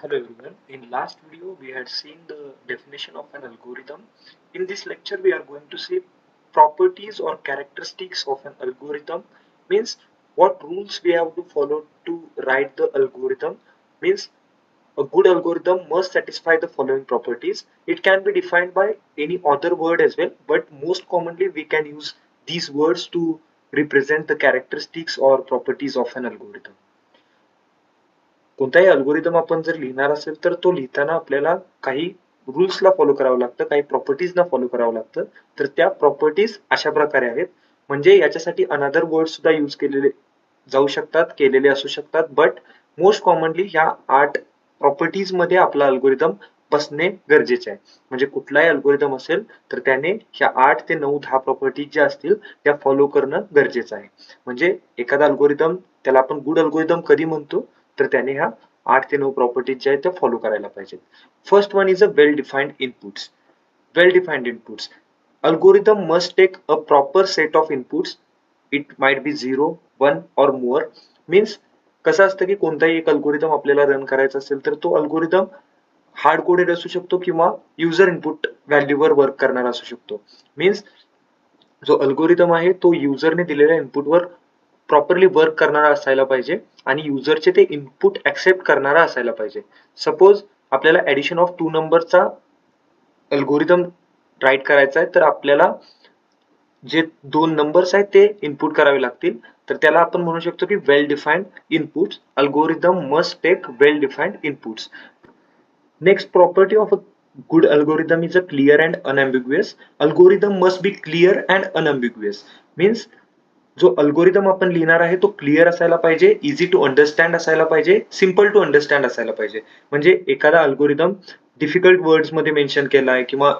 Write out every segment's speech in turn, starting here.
Hello everyone. In last video we had seen the definition of an algorithm. In this lecture we are going to see properties or characteristics of an algorithm, means what rules we have to follow to write the algorithm. Means a good algorithm must satisfy the following properties. It can be defined by any other word as well, but most commonly we can use these words to represent the characteristics or properties of an algorithm. कोणताही algorithm आपण जर लिहिणार असेल तर तो लिहिताना आपल्याला काही रूल्सला फॉलो करावं लागतं, काही प्रॉपर्टीजना फॉलो करावं लागतं. तर त्या प्रॉपर्टीज अशा प्रकारे आहेत. म्हणजे याच्यासाठी अनदर वर्ड सुद्धा यूज केलेले जाऊ शकतात, केलेले असू शकतात, बट मोस्ट कॉमनली ह्या 8 प्रॉपर्टीज मध्ये आपला अल्गोरिदम बसणे गरजेचे आहे. म्हणजे कुठलाही अल्गोरिदम असेल तर त्याने ह्या 8 ते 9 10 प्रॉपर्टीज ज्या असतील त्या फॉलो करणं गरजेचं आहे. म्हणजे एखादा अल्गोरिदम, त्याला आपण गुड अल्गोरिदम कधी म्हणतो, तर त्याने ह्या 8 ते 9 प्रॉपर्टीज ज्या आहेत त्या फॉलो करायला पाहिजेत. First one is a well defined inputs. Well defined inputs. Algorithm must take a proper set of inputs. It might be 0, 1 or more. Means कसं असतं की कोणताही एक अल्गोरिदम आपल्याला रन करायचा असेल तर तो अल्गोरिदम हार्ड कोडेड असू शकतो किंवा युजर इनपुट व्हॅल्यूवर वर्क करणारा असू शकतो. मीन्स जो अल्गोरिदम आहे तो युजरने दिलेल्या इनपुटवर प्रॉपरली वर्क करणारा असायला पाहिजे आणि युजरचे ते इनपुट ऍक्सेप्ट करणारा असायला पाहिजे. सपोज आपल्याला ऍडिशन ऑफ 2 नंबरचा अल्गोरिदम राईट करायचा आहे, तर आपल्याला जे 2 नंबर्स आहेत ते इनपुट करावे लागतील. तर त्याला आपण म्हणू शकतो की well defined inputs. Algorithm must take well defined inputs. Next property of a good algorithm is a clear and unambiguous. Algorithm must be clear and unambiguous. Means जो अल्गोरिदम आपण लिहिणार आहे तो क्लिअर असायला पाहिजे, इझी टू अंडरस्टँड असायला पाहिजे, simple to understand असायला पाहिजे. म्हणजे एखादा अल्गोरिदम डिफिकल्ट वर्ड्स मध्ये मेन्शन केला आहे किंवा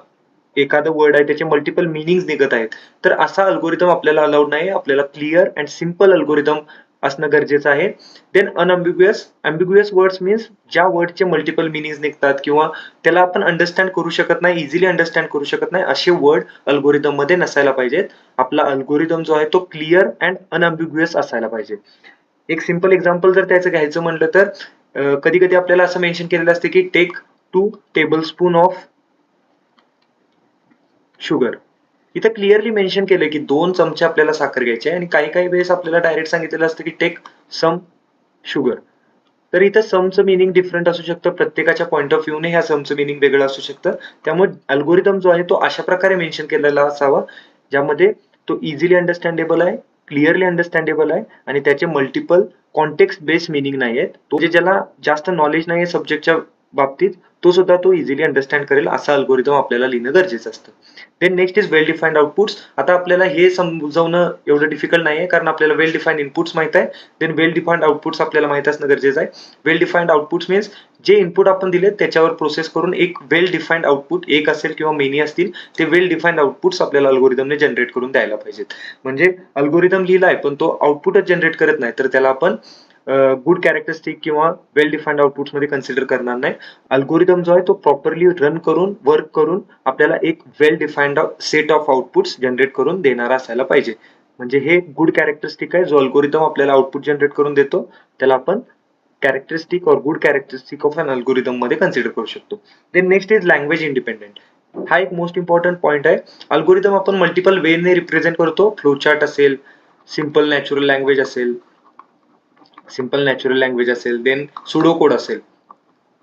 एखादा वर्ड आहे त्याचे मल्टिपल मिनिंग्स निघत आहेत, तर असा अल्गोरिदम आपल्याला अलाउड नाही. आपल्याला क्लिअर अँड सिम्पल अल्गोरिदम असणं गरजेचं आहे. देन अनअम्बिग्युअस. अम्बिग्युअस वर्ड्स मीन्स ज्या वर्डचे मल्टिपल मिनिंग्स निघतात किंवा त्याला आपण अंडरस्टँड करू शकत नाही, इझिली अंडरस्टँड करू शकत नाही, असे वर्ड अल्गोरिदम मध्ये नसायला पाहिजेत. आपला अल्गोरिदम जो आहे तो क्लिअर अँड अनअम्बिग्युअस असायला पाहिजे. एक सिंपल एक्झाम्पल जर त्याचं घ्यायचं म्हटलं तर कधी कधी आपल्याला असं मेन्शन केलेलं असते की टेक 2 टेबलस्पून ऑफ शुगर. इथं क्लिअरली मेन्शन केलंय की 2 चमचे आपल्याला साखर घ्यायची आहे आणि काही काही वेळेस आपल्याला डायरेक्ट सांगितलेलं असतं की टेक सम शुगर. तर इथं समचं मिनिंग डिफरंट असू शकतं. प्रत्येकाच्या पॉईंट ऑफ व्ह्यूने ह्या समचं मिनिंग वेगळं असू शकतं. त्यामुळे अल्गोरिदम जो आहे तो अशा प्रकारे मेन्शन केलेला असावा ज्यामध्ये तो इझिली अंडरस्टँडेबल आहे, क्लिअरली अंडरस्टँडेबल आहे आणि त्याचे मल्टिपल कॉन्टेक्स्ट बेस्ड मिनिंग नाही आहेत. तो ज्याला जास्त नॉलेज नाही आहे सब्जेक्टच्या बाबतीत तो सुद्धा तो इझिली अंडरस्टँड करेल असा अल्गोरिदम आपल्याला लिहिणं गरजेचं असतं. Then next is well defined outputs. आता आपल्याला हे समजावणं एवढं डिफिकल्ट नाही आहे कारण आपल्याला वेल डिफाइंड इनपुट्स माहित आहे. देन वेल डिफाइंड आउटपुट्स आपल्याला माहित असणं गरजेचं आहे. वेल डिफाइंड आउटपुट्स मीन्स जे इनपुट आपण दिले त्याच्यावर प्रोसेस करून एक वेल डिफाइंड आउटपुट, एक असेल किंवा मेनी असतील, ते वेल डिफाइंड आउटपुट्स आपल्याला अल्गोरिदमने जनरेट करून द्यायला पाहिजेत. म्हणजे अल्गोरिदम लिहिलाय पण तो आउटपुटच जनरेट करत नाही तर त्याला आपण गुड कॅरेक्टरिस्टिक किंवा वेल डिफाइंड आउटपुट्स मध्ये कन्सिडर करणार नाही. अल्गोरिदम जो आहे तो प्रॉपरली रन करून वर्क करून आपल्याला एक well defined set of outputs generate करून देणारा असायला पाहिजे. म्हणजे हे गुड कॅरेक्टरिस्टिक आहे. जो अल्गोरिदम आपल्याला आउटपुट जनरेट करून देतो त्याला आपण characteristic or good characteristic of an algorithm मध्ये कन्सिडर करू शकतो. Then next is language independent. हा एक मोस्ट इम्पॉर्टंट पॉइंट आहे. अल्गोरिदम आपण मल्टिपल वेने रिप्रेझेंट करतो. फ्लोचार्ट असेल, सिम्पल नॅचरल लँग्वेज असेल, देन सुडो कोड असेल.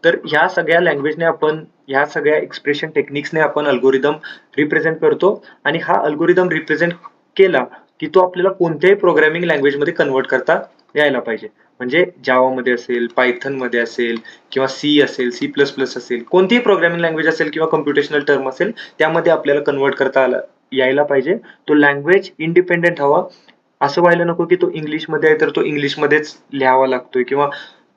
तर ह्या सगळ्या लँग्वेजने आपण, ह्या सगळ्या एक्सप्रेशन टेक्निक्सने आपण अल्गोरिदम रिप्रेझेंट करतो आणि हा अल्गोरिदम रिप्रेझेंट केला की तो आपल्याला कोणत्याही प्रोग्रामिंग लँग्वेज मध्ये कन्वर्ट करता यायला पाहिजे. म्हणजे जावा मध्ये असेल, पायथन मध्ये असेल किंवा सी असेल, C++ असेल, कोणतीही प्रोग्रामिंग लँग्वेज असेल किंवा कम्प्युटेशनल टर्म असेल त्यामध्ये आपल्याला कन्वर्ट करता यायला पाहिजे. तो लँग्वेज इंडिपेंडेंट हवा. असं व्हायला नको की तो इंग्लिशमध्ये आहे तर तो इंग्लिशमध्येच लिहावा लागतोय किंवा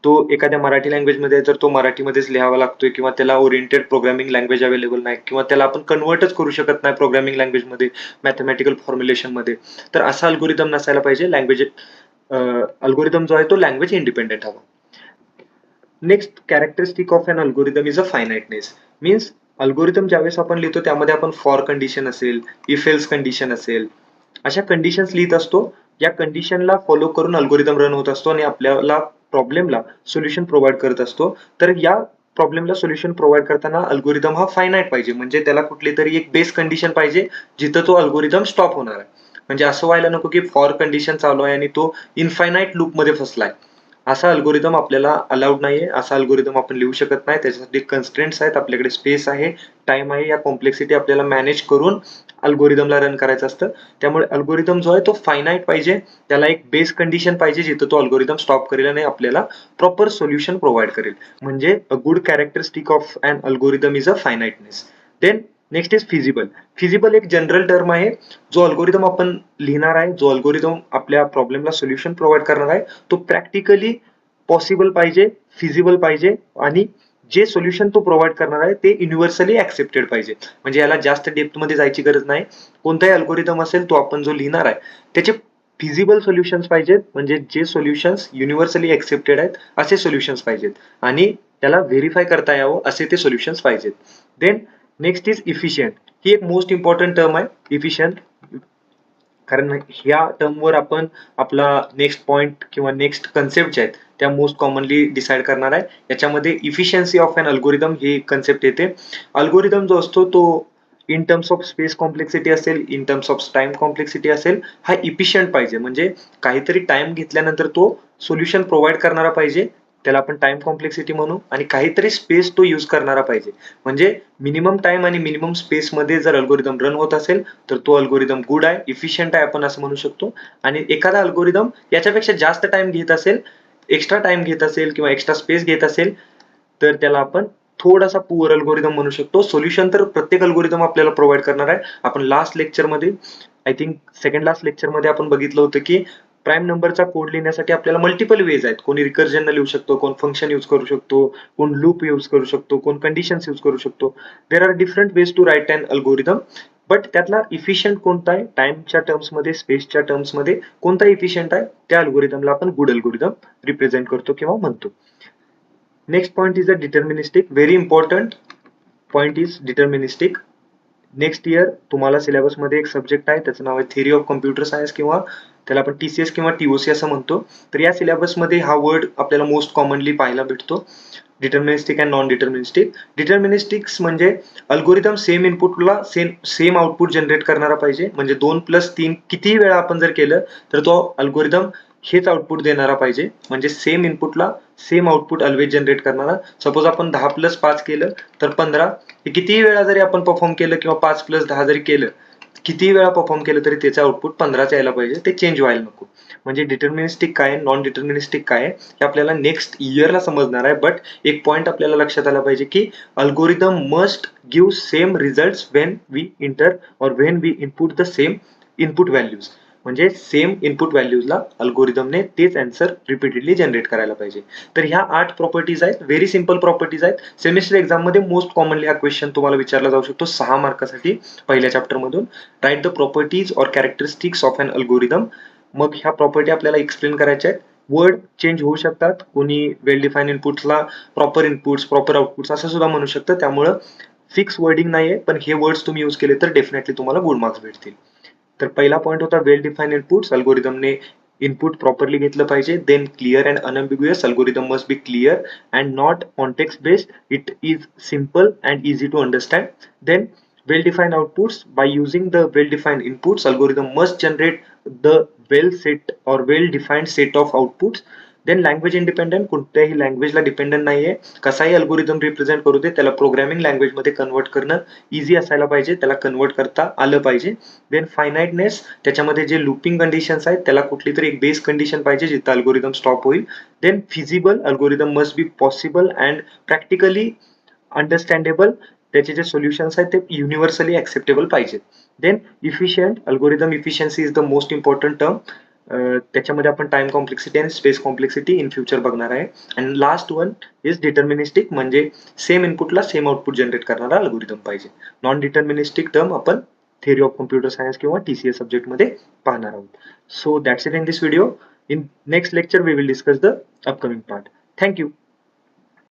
तो एखाद्या मराठी लँग्वेज मध्ये आहे तर तो मराठीमध्येच लिहावा लागतोय किंवा त्याला ओरिएंटेड प्रोग्रामिंग लँग्वेज अवेलेबल नाही किंवा त्याला आपण कन्वर्टच करू शकत नाही प्रोग्रामिंग लँग्वेज मध्ये, मॅथमॅटिकल फॉर्म्युलेशन मध्ये. तर असा अल्गोरिदम नसायला पाहिजे. लँग्वेज अल्गोरिदम जो आहे तो लँग्वेज इंडिपेंडेंट हवा. Next characteristic of an algorithm is a finiteness. Means algorithm ज्यावेळेस आपण लिहितो त्यामध्ये आपण फॉर कंडिशन असेल, इफ एल्स कंडिशन असेल, अशा कंडिशन्स लिहित असतो. या कंडिशनला फॉलो करून अल्गोरिदम रन होत असतो आणि आपल्याला प्रॉब्लेमला सोल्युशन प्रोव्हाइड करत असतो, तर या प्रॉब्लेमला सोल्युशन प्रोव्हाइड करताना अल्गोरिदम हा फायनाईट पाहिजे, म्हणजे त्याला कुठली तरी एक बेस कंडिशन पाहिजे जिथं तो अल्गोरिदम स्टॉप होणार आहे. म्हणजे असं व्हायला नको की फॉर कंडिशन चालू आहे आणि तो इनफायनाईट लूपमध्ये फसलाय. असा अल्गोरिदम आपल्याला अलाउड नाहीये. असा अल्गोरिदम आपण लिहू शकत नाही. त्याच्यासाठी कन्स्ट्रेंट्स आहेत, आपल्याकडे स्पेस आहे, टाइम आहे. या कॉम्प्लेक्सिटी आपल्याला मॅनेज करून अल्गोरिदमला रन करायचं असतं. त्यामुळे अल्गोरिदम जो आहे तो फायनाईट पाहिजे. त्याला एक बेस कंडिशन पाहिजे जिथं तो अल्गोरिदम स्टॉप करेल आणि आपल्याला प्रॉपर सोल्युशन प्रोव्हाइड करेल. म्हणजे a good characteristic of an algorithm is a finiteness. Then next is feasible. Feasible एक जनरल टर्म आहे. जो अल्गोरिदम आपण लिहिणार आहे, जो अल्गोरिदम आपल्या प्रॉब्लेमला सोल्युशन प्रोव्हाइड करणार आहे, तो प्रॅक्टिकली पॉसिबल पाहिजे, फिजिबल पाहिजे आणि जे सोल्युशन तो प्रोव्हाइड करणार आहे ते युनिव्हर्सली ऍक्सेप्टेड पाहिजे. म्हणजे याला जास्त डेप्थ मध्ये जायची गरज नाही. कोणताही अल्गोरिदम असेल तो आपण जो लिहिणार आहे त्याचे फिजिबल सोल्युशन्स पाहिजेत, म्हणजे जे सोल्युशन्स युनिव्हर्सली ऍक्सेप्टेड आहेत असे सोल्युशन्स पाहिजेत आणि त्याला व्हेरीफाय करता यावं असे ते सोल्युशन्स पाहिजेत. Then next is efficient. ही एक मोस्ट इम्पॉर्टंट टर्म आहे, इफिशियंट. कारण ह्या टर्मवर आपण आपला नेक्स्ट पॉइंट किंवा नेक्स्ट कन्सेप्ट जे आहेत त्या मोस्ट कॉमनली डिसाईड करणार आहे. याच्यामध्ये इफिशियन्सी ऑफ अन अल्गोरिदम ही कन्सेप्ट येते. अल्गोरिदम जो असतो तो in terms of space complexity असेल, in terms of time complexity असेल, हा इफिशियंट पाहिजे. म्हणजे काहीतरी टाइम घेतल्यानंतर तो सोल्युशन प्रोव्हाइड करणारा पाहिजे, त्याला आपण टाइम कॉम्प्लेक्सिटी म्हणू, आणि काहीतरी स्पेस तो यूज करणारा पाहिजे. म्हणजे मिनिमम टाइम आणि मिनिमम स्पेस मध्ये जर अल्गोरिदम रन होत असेल तर तो अल्गोरिदम गुड आहे, इफिशियंट आहे आपण असं म्हणू शकतो. आणि एखादा अल्गोरिदम याच्यापेक्षा जास्त टाइम घेत असेल, एक्स्ट्रा टाइम घेत असेल किंवा एक्स्ट्रा स्पेस घेत असेल तर त्याला आपण थोडासा पुअर अल्गोरिदम म्हणू शकतो. सोल्युशन तर प्रत्येक अल्गोरिदम आपल्याला प्रोव्हाइड करणार आहे. आपण लास्ट लेक्चरमध्ये, आय थिंक सेकंड लास्ट लेक्चरमध्ये आपण बघितलं होतं की प्राईम नंबरचा कोड लिहिण्यासाठी आपल्याला मल्टिपल वेज आहेत. कोणी रिकर्जन लिहू शकतो, कोण फंक्शन यूज करू शकतो, कोण लूप यूज करू शकतो, कोण कंडिशन्स यूज करू शकतो. There are different ways to write an algorithm. But त्यातला इफिशियंट कोणता आहे, टाइमच्या टर्म्समध्ये, स्पेसच्या टर्म्समध्ये कोणता इफिशियंट आहे, त्या अल्गोरिदमला आपण गुड अल्गोरिदम रिप्रेझेंट करतो किंवा म्हणतो. Next point is a deterministic. Very important point is deterministic. Next year तुम्हाला सिलेबसमध्ये एक सब्जेक्ट आहे, त्याचं नाव आहे थिअरी ऑफ कम्प्युटर सायन्स, किंवा त्याला आपण टीसीएस किंवा टीओसी असं म्हणतो. तर या सिलेबसमध्ये हा वर्ड आपल्याला मोस्ट कॉमनली पाहायला भेटतो, डिटर्मिनिस्टिक अँड नॉन डिटर्मिनिस्टिक. डिटर्मिनिस्टिक्स म्हणजे अल्गोरिदम सेम इनपुटला सेम आउटपुट जनरेट करणारा पाहिजे. म्हणजे 2+3 कितीही वेळा आपण जर केलं तर तो अल्गोरिदम हेच आउटपुट देणारा पाहिजे. म्हणजे सेम इनपुटला सेम आउटपुट ऑलवेज जनरेट करणारा. सपोज आपण 10+5 केलं तर 15. हे कितीही वेळा जरी आपण परफॉर्म केलं किंवा 5+10 जरी केलं, कितीही वेळा परफॉर्म केलं तरी त्याचं आउटपुट 15च यायला पाहिजे, ते चेंज व्हायला नको. म्हणजे डिटर्मिनिस्टिक काय आहे, नॉन डिटर्मिनिस्टिक काय आहे हे आपल्याला नेक्स्ट इयरला समजणार आहे. बट एक पॉइंट आपल्याला लक्षात आला पाहिजे की algorithm must give same results when we enter or when we input the same input values. म्हणजे सेम इनपुट व्हॅल्यूजला अल्गोरिदमने तेच आन्सर रिपीटेडली जनरेट करायला पाहिजे. तर ह्या 8 प्रॉपर्टीज आहेत, व्हेरी सिंपल प्रॉपर्टीज आहेत. सेमिस्टर एक्झाम मध्ये मोस्ट कॉमनली हा क्वेश्चन तुम्हाला विचारला जाऊ शकतो 6 मार्कासाठी पहिल्या चॅप्टर मधून. Write the properties or characteristics of an algorithm. मग ह्या प्रॉपर्टी आपल्याला एक्सप्लेन करायच्या आहेत. वर्ड चेंज होऊ शकतात, कोणी वेल डिफाईन इनपुट्सला प्रॉपर इनपुट्स, प्रॉपर आउटपुट्स असं सुद्धा म्हणू शकतं. त्यामुळं फिक्स वर्डिंग नाहीये, पण हे वर्ड्स तुम्ही यूज केले तर डेफिनेटली तुम्हाला गुड मार्क्स भेटतील. तर पहिला पॉइंट होता वेल डिफाईन इनपुट्स. अल्गोरिदमने इनपुट प्रॉपरली घेतलं पाहिजे. Then clear and unambiguous. Algorithm must be clear and not context based. It is simple and easy to understand. Then well defined outputs. By using the well defined inputs, algorithm must generate the well set or well defined set of outputs. Then language independent, कोणत्याही लँग्वेजला dependent नाहीये. कसाही algorithm represent करू दे, त्याला programming लँग्वेजमध्ये convert करणं easy असायला पाहिजे, त्याला कन्वर्ट करता आलं पाहिजे. देन फायनाईटनेस, त्याच्यामध्ये जे लूपिंग कंडिशन्स आहेत त्याला कुठली तरी एक बेस कंडिशन पाहिजे जिथं अल्गोरिदम स्टॉप होईल. Then feasible, algorithm must be possible and practically understandable. त्याचे जे सोल्युशन्स आहेत ते युनिव्हर्सली ऍक्सेप्टेबल पाहिजेत. Then efficient, algorithm efficiency is the most important term. त्याच्यामध्ये आपण टाइम कॉम्प्लेक्सिटी आणि स्पेस कॉम्प्लेक्सिटी इन फ्युचर बघणार आहे. And last one is deterministic, म्हणजे सेम इनपुटला सेम आउटपुट जनरेट करणारा अल्गोरिदम पाहिजे. नॉन डिटर्मिनिस्टिक टर्म आपण थिअरी ऑफ कम्प्युटर सायन्स किंवा टीसीएस सब्जेक्टमध्ये पाहणार आहोत. So that's it in this video. In next lecture we will discuss the upcoming part. Thank you.